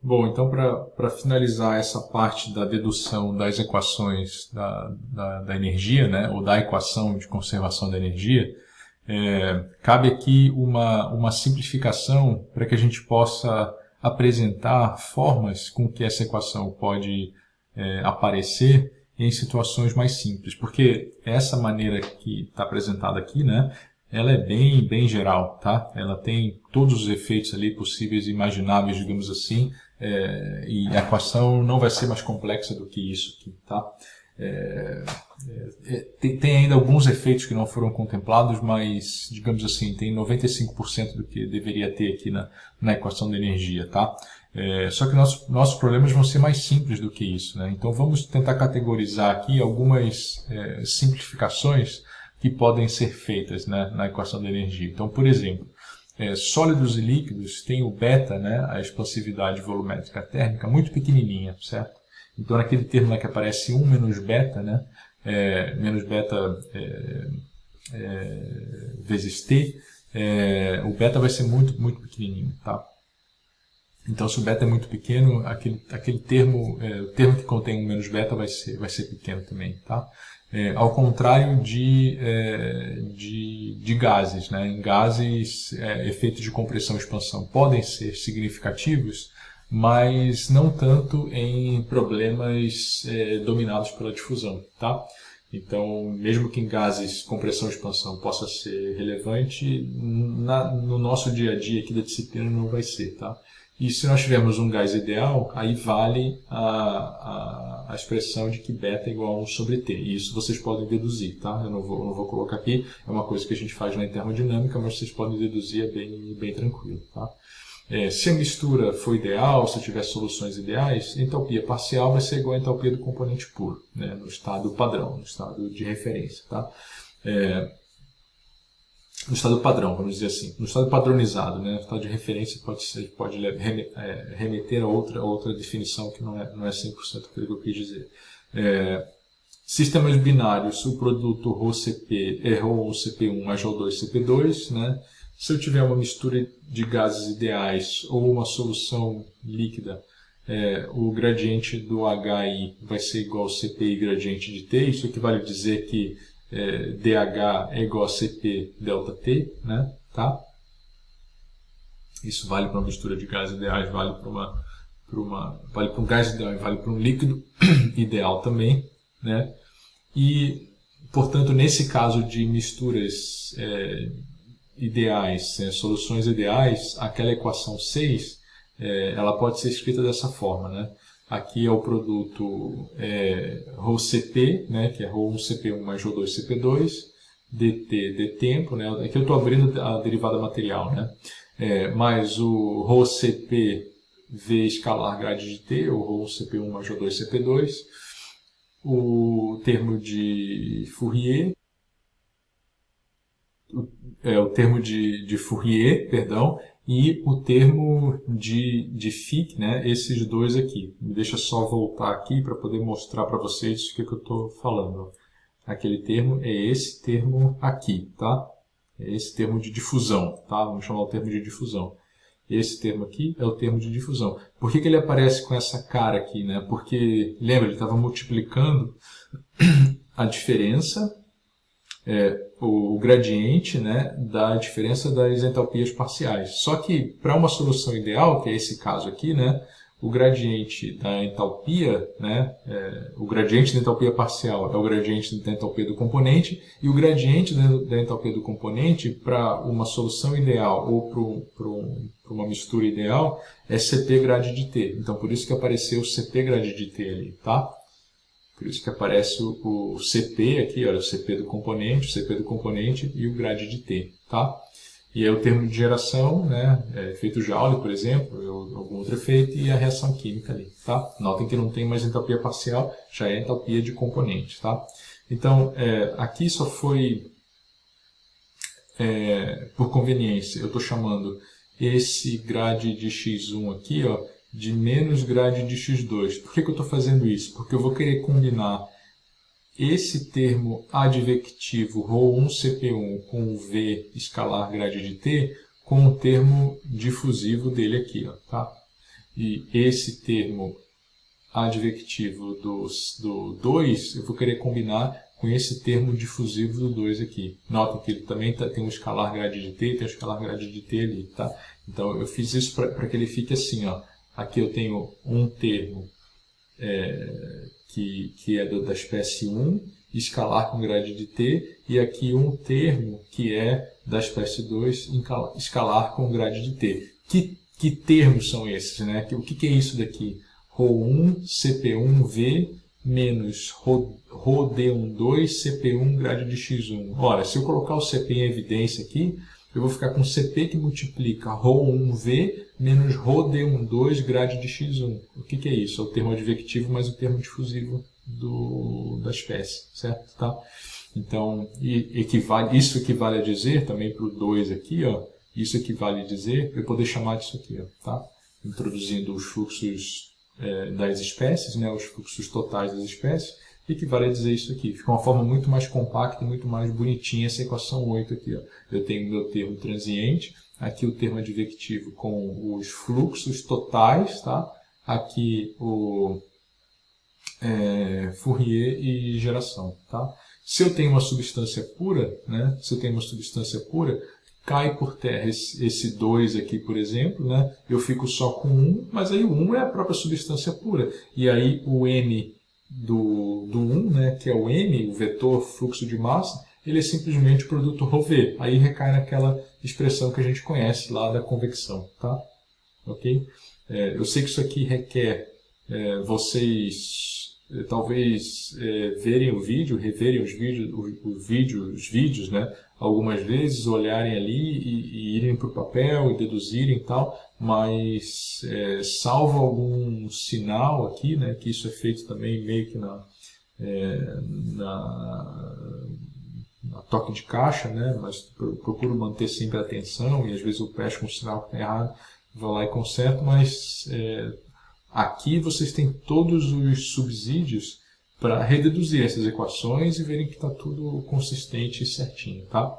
Bom, então para finalizar essa parte da dedução das equações da energia, né, ou da equação de conservação da energia, cabe aqui uma simplificação para que a gente possa apresentar formas com que essa equação pode aparecer em situações mais simples, porque essa maneira que está apresentada aqui, né, ela é bem geral, tá? Ela tem todos os efeitos ali possíveis e imagináveis, digamos assim, e a equação não vai ser mais complexa do que isso aqui, tá? Tem ainda alguns efeitos que não foram contemplados, mas, digamos assim, tem 95% do que deveria ter aqui na equação da energia, tá? Só que nossos problemas vão ser mais simples do que isso, né? Então vamos tentar categorizar aqui algumas simplificações que podem ser feitas, né, na equação da energia. Então, por exemplo, sólidos e líquidos têm o beta, né, a expansividade volumétrica térmica, muito pequenininha, certo? Então, naquele termo lá que aparece 1 menos beta, né, menos beta vezes T, o beta vai ser muito pequenininho, tá? Então, se o beta é muito pequeno, aquele termo, o termo que contém 1 menos beta vai ser pequeno também, tá? Ao contrário de gases, né? Em gases, efeitos de compressão e expansão podem ser significativos, mas não tanto em problemas dominados pela difusão, tá? Então, mesmo que em gases compressão e expansão possa ser relevante, no nosso dia a dia aqui da disciplina não vai ser, tá? E se nós tivermos um gás ideal, aí vale a expressão de que beta é igual a 1 sobre T. E isso vocês podem deduzir, tá? Eu não vou colocar aqui, é uma coisa que a gente faz na termodinâmica, mas vocês podem deduzir, é bem tranquilo, tá? Se a mistura for ideal, se tiver soluções ideais, a entalpia parcial vai ser igual à entalpia do componente puro, né? No estado padrão, no estado de referência, tá? No estado padrão, vamos dizer assim, no estado padronizado, né? No estado de referência pode remeter a outra definição que não é 100% aquilo que eu quis dizer. Sistemas binários, o produto ρCp é ρ1CP1 mais ρ2CP2, né? Se eu tiver uma mistura de gases ideais ou uma solução líquida, o gradiente do HI vai ser igual ao CPI gradiente de T. Isso equivale a dizer que DH é igual a CP delta T, né? Tá? Isso vale para uma mistura de gases ideais, vale para um gás ideal e vale para um líquido ideal também, né? E, portanto, nesse caso de misturas ideais, soluções ideais, aquela equação 6, ela pode ser escrita dessa forma, né? Aqui é o produto ρCp, né, que é ρ1CP1 mais ρ2CP2, dt de tempo, né? Aqui eu estou abrindo a derivada material, né? Mais o ρCp v escalar grade de T, ou ρ1CP1 mais ρ2CP2, o termo de Fourier, perdão, e o termo de Fick, né, esses dois aqui. Deixa eu só voltar aqui para poder mostrar para vocês o que eu estou falando. Aquele termo é esse termo aqui, tá? É esse termo de difusão, tá? Vamos chamar o termo de difusão. Esse termo aqui é o termo de difusão. Por que ele aparece com essa cara aqui, né? Porque, lembra, ele estava multiplicando a diferença, o gradiente, né, da diferença das entalpias parciais. Só que para uma solução ideal, que é esse caso aqui, né, o gradiente da entalpia, né, o gradiente da entalpia parcial é o gradiente da entalpia do componente, e o gradiente da entalpia do componente para uma solução ideal ou para uma mistura ideal é Cp grade de T. Então por isso que apareceu o Cp grade de T ali, tá? Por isso que aparece o CP aqui, olha, o CP do componente e o grade de T, tá? E aí o termo de geração, né, efeito Joule, por exemplo, ou algum outro efeito, e a reação química ali, tá? Notem que não tem mais entalpia parcial, já é entalpia de componente, tá? Então, aqui só foi, por conveniência, eu estou chamando esse grade de x1 aqui, ó, de menos grade de x2. Por que eu estou fazendo isso? Porque eu vou querer combinar esse termo advectivo ρ1CP1 com o V escalar grade de T com o termo difusivo dele aqui, ó, tá? e esse termo advectivo do 2, eu vou querer combinar com esse termo difusivo do 2 aqui. Notem que ele também tem um escalar grade de t, tem um escalar grade de t ali, tá? Então eu fiz isso para que ele fique assim, ó. Aqui eu tenho um termo que é da espécie 1, escalar com grade de t, e aqui um termo que é da espécie 2, escalar com grade de t. Que termos são esses, né? O que é isso daqui? ρ1 CP1V menos ρD12 CP1 grade de x1. Ora, se eu colocar o CP em evidência aqui, eu vou ficar com CP que multiplica ρ1V menos ρD12 grade de x1. O que é isso? É o termo advectivo mais o termo difusivo da espécie, certo? Tá? Então, isso equivale a dizer, também para o 2 aqui, ó, isso equivale a dizer, eu poder chamar disso aqui, ó, tá? Introduzindo os fluxos das espécies, né, os fluxos totais das espécies, equivale a dizer isso aqui. Fica uma forma muito mais compacta e muito mais bonitinha essa equação 8 aqui. Ó. Eu tenho o meu termo transiente, aqui o termo advectivo com os fluxos totais, tá? Aqui o Fourier e geração. Tá? Se eu tenho uma substância pura, né, cai por terra esse 2 aqui, por exemplo, né? Eu fico só com 1, mas aí o 1 é a própria substância pura. E aí o m do 1, né, que é o m, o vetor fluxo de massa, ele é simplesmente o produto ρV. Aí recai naquela expressão que a gente conhece lá da convecção. Tá? Okay? Eu sei que isso aqui requer vocês talvez verem o vídeo, reverem os vídeos, né, algumas vezes, olharem ali e irem para o papel e deduzirem e tal, mas salvo algum sinal aqui, né, que isso é feito também meio que na toque de caixa, né, mas procuro manter sempre a atenção e às vezes eu pesco um sinal que está errado, vou lá e conserto, mas aqui vocês têm todos os subsídios para rededuzir essas equações e verem que está tudo consistente e certinho, tá?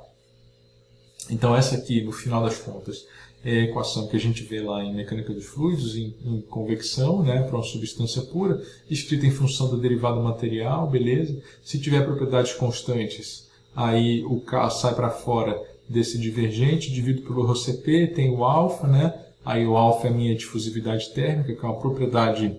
Então essa aqui, no final das contas, é a equação que a gente vê lá em mecânica dos fluidos, em convecção, né, para uma substância pura, escrita em função da derivada material, beleza? Se tiver propriedades constantes, aí o K sai para fora desse divergente, divido pelo ρCp, tem o alfa, né? Aí o alfa é a minha difusividade térmica, que é uma propriedade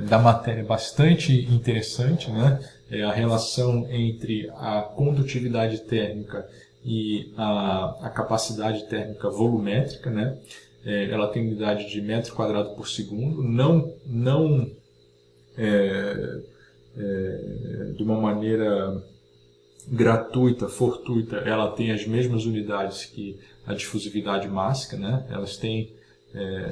da matéria bastante interessante, né? É a relação entre a condutividade térmica e a capacidade térmica volumétrica, né? Ela tem unidade de metro quadrado por segundo, não de uma maneira gratuita, fortuita, ela tem as mesmas unidades que a difusividade mássica, né? Elas têm,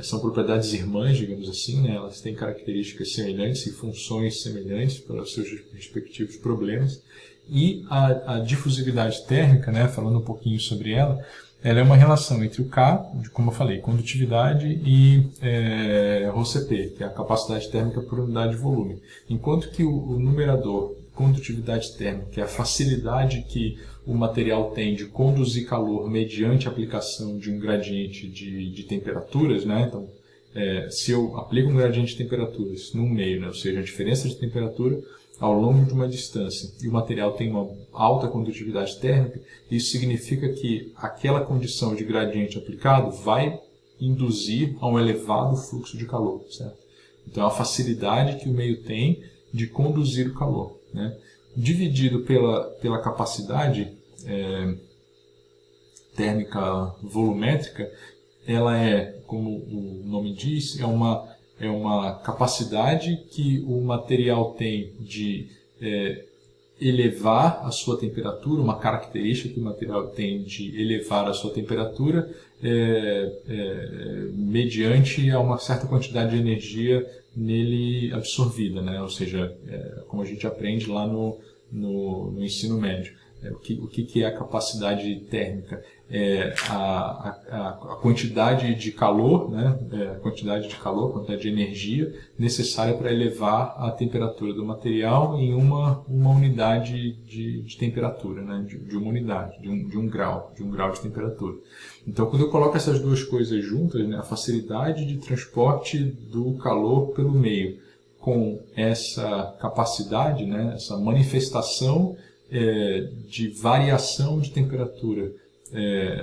são propriedades irmãs, digamos assim, né? Elas têm características semelhantes e funções semelhantes para os seus respectivos problemas. E a difusividade térmica, né? Falando um pouquinho sobre ela é uma relação entre o K, como eu falei, condutividade, e ρCp, que é a capacidade térmica por unidade de volume. Enquanto que o numerador, condutividade térmica, que é a facilidade que o material tem de conduzir calor mediante a aplicação de um gradiente de temperaturas, né? Então, se eu aplico um gradiente de temperaturas num meio, né? Ou seja, a diferença de temperatura ao longo de uma distância, e o material tem uma alta condutividade térmica, isso significa que aquela condição de gradiente aplicado vai induzir a um elevado fluxo de calor, certo? Então, a facilidade que o meio tem de conduzir o calor, né? Dividido pela capacidade térmica volumétrica, ela como o nome diz, é uma capacidade que o material tem de elevar a sua temperatura, uma característica que o material tem de elevar a sua temperatura mediante a uma certa quantidade de energia nele absorvida, né? Ou seja, como a gente aprende lá no ensino médio. O que é a capacidade térmica? É a quantidade de calor, né? A quantidade de energia necessária para elevar a temperatura do material em uma unidade de temperatura, né? de uma unidade, de um grau de temperatura. Então, quando eu coloco essas duas coisas juntas, né? A facilidade de transporte do calor pelo meio com essa capacidade, né? Essa manifestação de variação de temperatura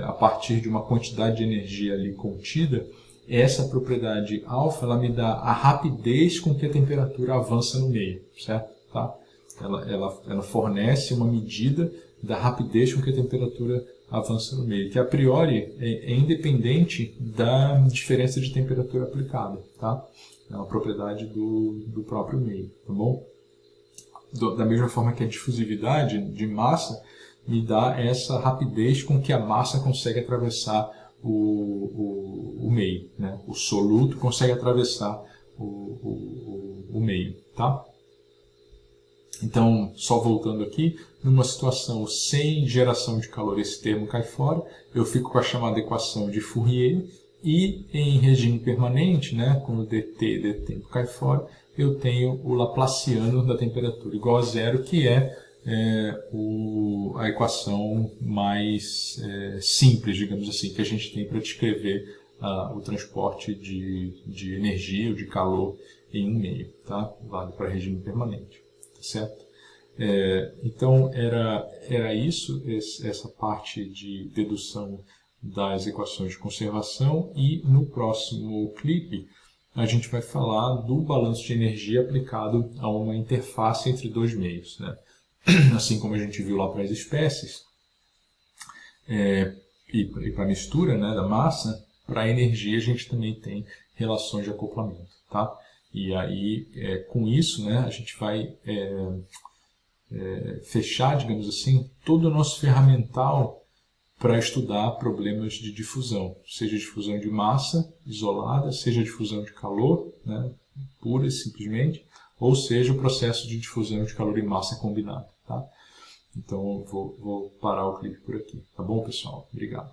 a partir de uma quantidade de energia ali contida, essa propriedade alfa ela me dá a rapidez com que a temperatura avança no meio, certo? Tá? Ela fornece uma medida da rapidez com que a temperatura avança no meio, que a priori é independente da diferença de temperatura aplicada, tá? É uma propriedade do próprio meio, tá bom? Da mesma forma que a difusividade de massa me dá essa rapidez com que a massa consegue atravessar o meio, né? O soluto consegue atravessar o meio, tá? Então, só voltando aqui, numa situação sem geração de calor, esse termo cai fora, eu fico com a chamada equação de Fourier, e em regime permanente, né, quando dt tempo cai fora, eu tenho o laplaciano da temperatura igual a zero, que é a equação mais simples, digamos assim, que a gente tem para descrever o transporte de energia ou de calor em um meio, tá? Vale para regime permanente, tá certo? Então era isso, essa parte de dedução das equações de conservação, e no próximo clipe a gente vai falar do balanço de energia aplicado a uma interface entre dois meios, né? Assim como a gente viu lá para as espécies e para a mistura, né, da massa, para a energia a gente também tem relações de acoplamento, tá? E aí com isso, né, a gente vai fechar, digamos assim, todo o nosso ferramental para estudar problemas de difusão, seja difusão de massa isolada, seja difusão de calor, né, pura e simplesmente, ou seja o processo de difusão de calor e massa combinado, tá? Então vou parar o clipe por aqui, tá bom, pessoal? Obrigado.